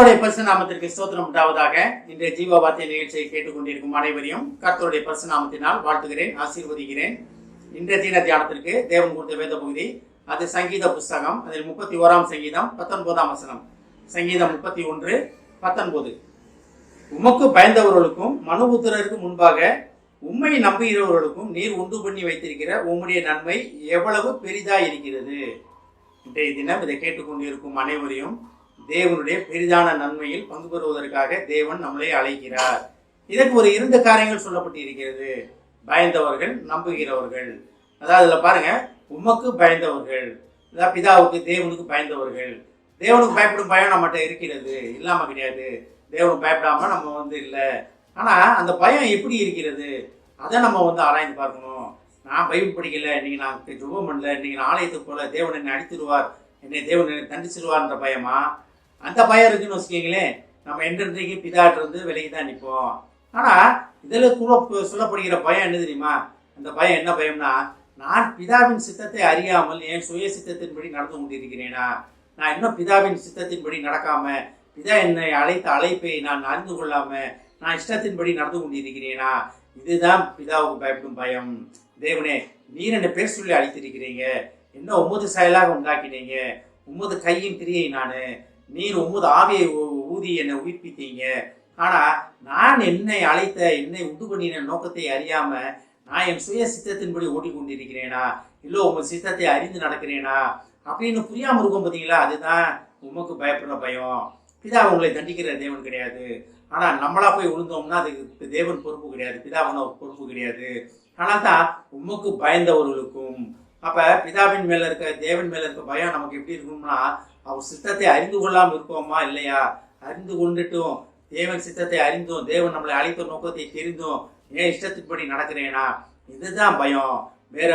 கர்த்தருடைய பரிசு நாமத்திற்கு ஸ்தோத்திரம் உண்டாவதாக. இன்றைய ஜீவ வார்த்தை நிகழ்ச்சியை கேட்டுக்கொண்டிருக்கும் அனைவரையும் கர்த்தருடைய பரிசு நாமத்தினால் வாழ்த்துகிறேன், ஆசீர்வதிக்கிறேன். இன்றைய தீன தியானத்திற்கு தேவன் கொடுத்த வேத பகுதி அது சங்கீத புஸ்தகம், அதில் 31 சங்கீதம் 19 வசனம். சங்கீதம் 31:19. உமக்கு பயந்தவர்களுக்கும் மனுபுத்திரருக்கு முன்பாக உம்மை நம்புகிறவர்களுக்கும் நீர் உண்டு பண்ணி வைத்திருக்கிற உம்முடைய நன்மை எவ்வளவு பெரிதாய் இருக்கிறது. இன்றைய தினம் இதை கேட்டுக்கொண்டிருக்கும் அனைவரையும் தேவனுடைய பெரிதான நன்மையில் பங்கு பெறுவதற்காக தேவன் நம்மளை அழைக்கிறார். இதற்கு ஒரு 2 காரியங்கள் சொல்லப்பட்டு இருக்கிறது. பயந்தவர்கள், நம்புகிறவர்கள். அதாவது அதில் பாருங்க, உமக்கு பயந்தவர்கள், அதாவது பிதாவுக்கு தேவனுக்கு பயந்தவர்கள். தேவனுக்கு பயப்படும் பயம் நம்மகிட்ட இருக்கிறது, இல்லாம கிடையாது. தேவனுக்கு பயப்படாம நம்ம இல்லை. ஆனா அந்த பயம் எப்படி இருக்கிறது அதை நம்ம ஆராய்ந்து பார்க்கணும். நான் பைபிள் படிக்கல, இன்னைக்கு நான் ஜெபம் பண்ணல, இன்னைக்கு நான் ஆலயத்துக்கு போல, தேவன் என்னை அடித்துடுவார், தேவன் என்னை தண்டிச்சிருவார்ன்ற பயமா? அந்த பயம் இருக்குன்னு வச்சுக்கீங்களேன், நம்ம என்றைக்கு பிதாட்டு இருந்து விலகி தான் நிற்போம். ஆனா இதில் கூட சொல்லப்படுகிற பயம் என்ன தெரியுமா? அந்த பயம் என்ன பயம்னா, நான் பிதாவின் சித்தத்தை அறியாமல் என் சுய சித்தத்தின்படி நடந்து கொண்டிருக்கிறேனா? நான் இன்னும் பிதாவின் சித்தத்தின்படி நடக்காம, பிதா என்னை அழைத்த அழைப்பை நான் அறிந்து கொள்ளாம நான் இஷ்டத்தின்படி நடந்து கொண்டிருக்கிறேனா? இதுதான் பிதாவுக்கு பயப்படும் பயம். தேவனே, நீர் என்னை பேர் சொல்லி அழைத்திருக்கிறீங்க, என்ன உமது செயலாக உண்டாக்கினீங்க, உமது கையின் கிரியை நானு, நீர் உமது ஆவியை ஊதி என்னை உயிர்ப்பித்தீங்க. ஆனா நான் என்னை அழைத்த, என்னை உண்டு பண்ணின நோக்கத்தை அறியாம நான் என் சுய சித்தத்தின்படி ஓடிக்கொண்டிருக்கிறேனா, இல்லை உங்க சித்தத்தை அறிந்து நடக்கிறேனா அப்படின்னு புரியாம இருக்கும் பார்த்தீங்களா? அதுதான் உமக்கு பயப்படுற பயம். பிதா உங்களை தண்டிக்கிற தேவன் கிடையாது. ஆனா நம்மளா போய் விழுந்தோம்னா அதுக்கு தேவன் பொறுப்பு கிடையாது, பிதாவன பொறுப்பு கிடையாது. ஆனால் தான் உமக்கு பயந்தவர்களுக்கும், அப்ப பிதாவின் மேல இருக்க, தேவன் மேல இருக்க பயம் நமக்கு எப்படி இருக்கும்னா, அவர் சித்தத்தை அறிந்து கொள்ளாமல் இருக்கோமா இல்லையா? அறிந்து கொண்டுட்டும், தேவன் சித்தத்தை அறிந்தும், தேவன் நம்மளை அழைத்த நோக்கத்தை தெரிந்தும் ஏன் இஷ்டத்தின்படி நடக்கிறேனா? இதுதான் பயம். வேற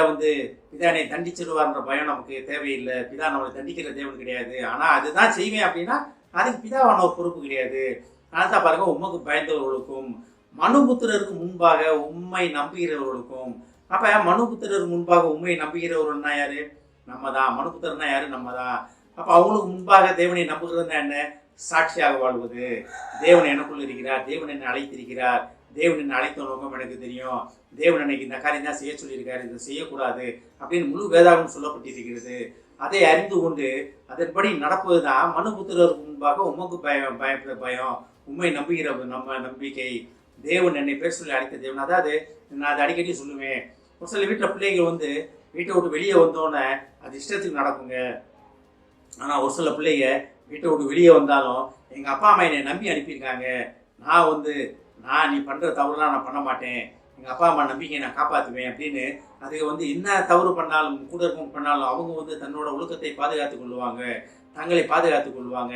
பிதானை தண்டிச்சிருவார்ன்ற பயம் நமக்கு தேவையில்லை. பிதா நம்மளை தண்டிக்கிற தேவன் கிடையாது. ஆனா அதுதான் செய்வேன் அப்படின்னா அதுக்கு பிதாவான ஒரு பொறுப்பு கிடையாது. அதான் பாருங்க, உமக்கு பயந்தவர்களுக்கும் மனுபுத்திரருக்கு முன்பாக உண்மை நம்புகிறவர்களுக்கும். அப்ப மனுபுத்திரருக்கு முன்பாக உண்மை நம்புகிறவர்கள்னா யாரு? நம்ம தான். மனுபுத்திரர்னா யாரு? நம்ம தான். அப்ப அவங்களுக்கு முன்பாக தேவனை நம்புகிறதுனா என்ன? சாட்சியாக வாழ்வது. தேவன் எனக்குள் இருக்கிறார், தேவன் என்னை அழைத்திருக்கிறார், தேவன் என்னை அழைத்த நோக்கம் எனக்கு தெரியும், தேவன் எனக்கு இந்த காரியம் தான் செய்ய சொல்லியிருக்காரு, இதை செய்யக்கூடாது அப்படின்னு முழு வேதாகம் சொல்லப்பட்டிருக்கிறது. அதை அறிந்து கொண்டு அதன்படி நடப்பதுதான் மனுபுத்திரருக்கு முன்பாக உமக்கு பயப்பட பயம், உண்மை நம்புகிற நம்ம நம்பிக்கை. தேவன் என்னை பேர் சொல்லி அழைத்த தேவன். அதாவது நான் அதை அடிக்கடி சொல்லுவேன். ஒரு சில வீட்டில் பிள்ளைங்க வீட்டை விட்டு வெளியே வந்தோன்னே அது இஷ்டத்துக்கு நடக்குங்க. ஆனால் ஒரு சில பிள்ளைங்க வீட்டை விட்டு வெளியே வந்தாலும் எங்கள் அப்பா அம்மா என்னை நம்பி அனுப்பியிருக்காங்க, நான் நீ பண்ணுற தவறுலாம் நான் பண்ண மாட்டேன், எங்கள் அப்பா அம்மா நம்பிக்கையை நான் காப்பாற்றுவேன் அப்படின்னு அதுக்கு என்ன தவறு பண்ணாலும், கூட இருக்கவங்க பண்ணாலும் அவங்க தன்னோட ஒழுக்கத்தை பாதுகாத்து கொள்ளுவாங்க, தங்களை பாதுகாத்து கொள்வாங்க.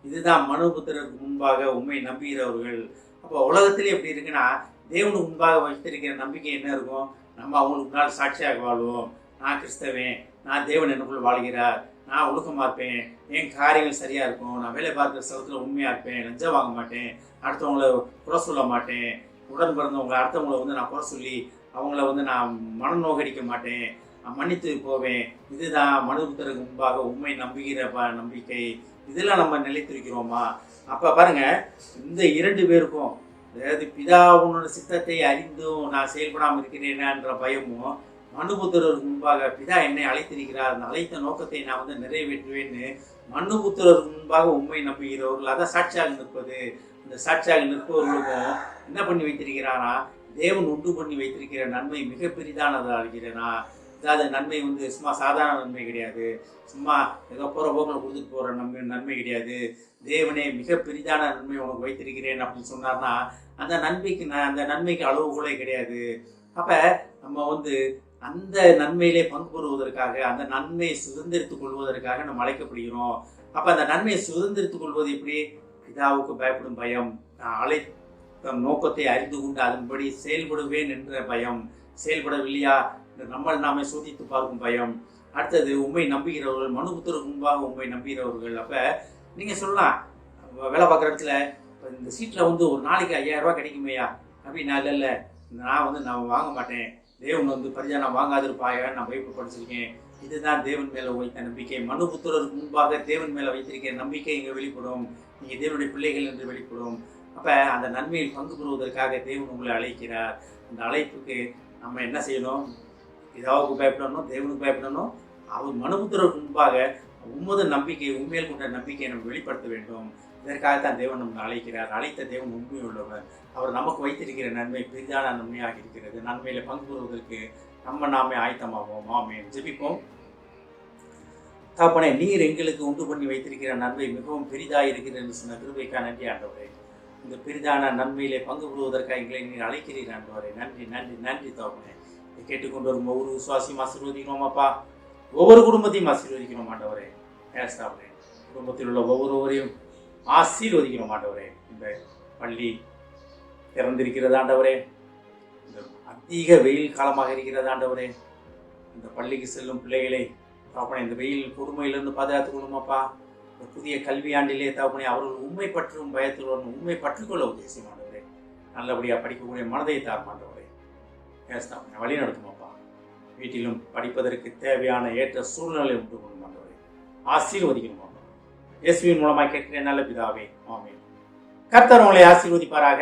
இதுதான் மனுபுத்திரருக்கு முன்பாக உண்மை நம்புகிறவர்கள். அப்போ உலகத்திலே எப்படி இருக்குன்னா, தேவனுக்கு முன்பாக வைத்திருக்கிற நம்பிக்கை என்ன இருக்கும்? நம்ம அவங்களுக்கு முன்னால் சாட்சியாக வாழ்வோம். நான் கிறிஸ்தவன், நான் தேவன் எனக்குள் வாழ்கிறார், நான் ஒழுக்கமாக இருப்பேன், என் காரியங்கள் சரியாக இருக்கும், நான் வேலை பார்க்குற ஸ்தலத்தில் உண்மையாக இருப்பேன், லஞ்சம் வாங்க மாட்டேன், அடுத்தவங்களை குறை சொல்ல மாட்டேன், உடன் பிறந்தவங்களை அடுத்தவங்களை நான் குறை சொல்லி அவங்கள நான் மனநோகடிக்க மாட்டேன், நான் மன்னித்து போவேன். இதுதான் மனுபுத்திரருக்கு முன்பாக உண்மை நம்புகிற நம்பிக்கை. இதெல்லாம் நம்ம நிலைத்திருக்கிறோமா? அப்போ பாருங்க, இந்த 2 பேருக்கும், அதாவது பிதாவுனோட சித்தத்தை அறிந்தும் நான் செயல்படாமல் இருக்கிறேனான்ற பயமும், மனுபுத்திரருக்கு முன்பாக பிதா என்னை அழைத்திருக்கிறார், அந்த அழைத்த நோக்கத்தை நான் நிறைவேற்றுவேன்னு மனுபுத்திரருக்கு முன்பாக உண்மை நம்புகிறவர்கள், அதான் சாட்சியாக நிற்பது. அந்த சாட்சியாக நிற்பவர்களுக்கும் என்ன பண்ணி வைத்திருக்கிறானா, தேவன் உண்டு பண்ணி வைத்திருக்கிற நன்மை மிக பெரிதானதாக இருக்கிறேனா? அதாவது நன்மை சும்மா சாதாரண நன்மை கிடையாது, சும்மா ஏதோ போகிற போக்கில் கொடுத்துட்டு போகிற நன்மை கிடையாது. தேவனே மிக பெரிதான நன்மை உனக்கு வைத்திருக்கிறேன் அப்படின்னு சொன்னார்னா அந்த நன்மைக்கு அளவுகோலே கிடையாது. அப்போ நம்ம அந்த நன்மையிலே பங்கு பெறுவதற்காக, அந்த நன்மையை சுதந்திரித்துக் கொள்வதற்காக நம்ம அழைக்கப்படுகிறோம். அப்போ அந்த நன்மையை சுதந்திரித்துக் கொள்வது எப்படி? பிதாவுக்கு பயப்படும் பயம், அழைத்த நோக்கத்தை அறிந்து கொண்டு அதன்படி செயல்படுவேன் என்ற பயம், செயல்படவில்லையா நாமே சோதித்து பார்க்கும் பயம். அடுத்தது உண்மை நம்புகிறவர்கள், மனுபுத்திரருக்கு முன்பாக உண்மை நம்புகிறவர்கள். அப்போ நீங்கள் சொல்லலாம், வேலை பார்க்குற இடத்துல இந்த சீட்டில் ஒரு நாளைக்கு 5000 ரூபா கிடைக்குமையா அப்படின்னா, இல்லை நான் வாங்க மாட்டேன், தேவன் பரிஜா நான் வாங்காதிருப்பாய, நான் பைபிள் படிச்சிருக்கேன். இதுதான் தேவன் மேலே வைத்த நம்பிக்கை. மனுபுத்திரருக்கு முன்பாக தேவன் மேலே வைத்திருக்கிற நம்பிக்கை இங்கே வெளிப்படும். நீங்கள் தேவனுடைய பிள்ளைகள் என்று வெளிப்படும். அப்போ அந்த நன்மையில் பங்கு பெறுவதற்காக தேவன் உங்களை அழைக்கிறார். அந்த அழைப்புக்கு நம்ம என்ன செய்யணும்? பிதாவுக்கு பயப்படணும், தேவனுக்கு பயப்படணும். அவர் மனுபுத்திரருக்கு முன்பாக உமது நம்பிக்கை, உண்மையில் கொண்ட நம்பிக்கையை நம்ம வெளிப்படுத்த வேண்டும். இதற்காகத்தான் தேவன் நம்மை அழைக்கிறார். அழைத்த தேவன் உண்மை உள்ளவர். அவர் நமக்கு வைத்திருக்கிற நன்மை பெரிதான நன்மையாக இருக்கிறது. நன்மையில் பங்கு பெறுவதற்கு நாமே ஆயத்தமாவோம். ஆமென். ஜெபிப்போம். தகப்பனே, நீர் எங்களுக்கு உண்டு பண்ணி வைத்திருக்கிற நன்மை மிகவும் பெரிதாக இருக்கிறது என்று சொன்ன கிருபைக்காக நன்றி ஆண்டவரே. இந்த பெரிதான நன்மையிலே பங்கு பெறுவதற்காக எங்களை நீர் அழைக்கிறீர் ஆண்டவரே. நன்றி நன்றி நன்றி தகப்பனே. இதை கேட்டுக்கொண்டு வரும் ஒவ்வொரு விசுவாசியும் ஆசீர்வதிக்கணும் அப்பா. ஒவ்வொரு குடும்பத்தையும் ஆசீர்வதிக்கணும் ஆண்டவரே. ஏஸ்தாவரே, குடும்பத்தில் உள்ள ஒவ்வொருவரையும் ஆசீர்வதிக்கணும் ஆண்டவரே. இந்த பள்ளி திறந்திருக்கிறது ஆண்டவரே. இந்த அதிக வெயில் காலமாக இருக்கிறது ஆண்டவரே. இந்த பள்ளிக்கு செல்லும் பிள்ளைகளை தகப்பனே இந்த வெயில் கொடுமையிலிருந்து பாதுகாத்துக் கொள்ளுமாப்பா. இந்த புதிய கல்வியாண்டிலே தகப்பனே அவர்கள் உண்மை பற்றும் பயத்தில் உண்மை பற்றுக்கொள்ள உத்தேசம் ஆண்டவரே. நல்லபடியாக படிக்கக்கூடிய மனதை தார்மாண்டவரே. ஏஸ்தாவரே, வழி நடத்துமாப்பா. வீட்டிலும் படிப்பதற்கு தேவையான ஏற்ற சூழ்நிலை உண்டு கொள்ளும் ஆண்டவரே. ஆசீர்வதிக்கணுமாப்பா. இயேசுவின் மூலமாக கேட்கிறேன் நல்ல பிதாவே. ஆமென். கர்த்தர் உங்களை ஆசீர்வதிப்பாராக.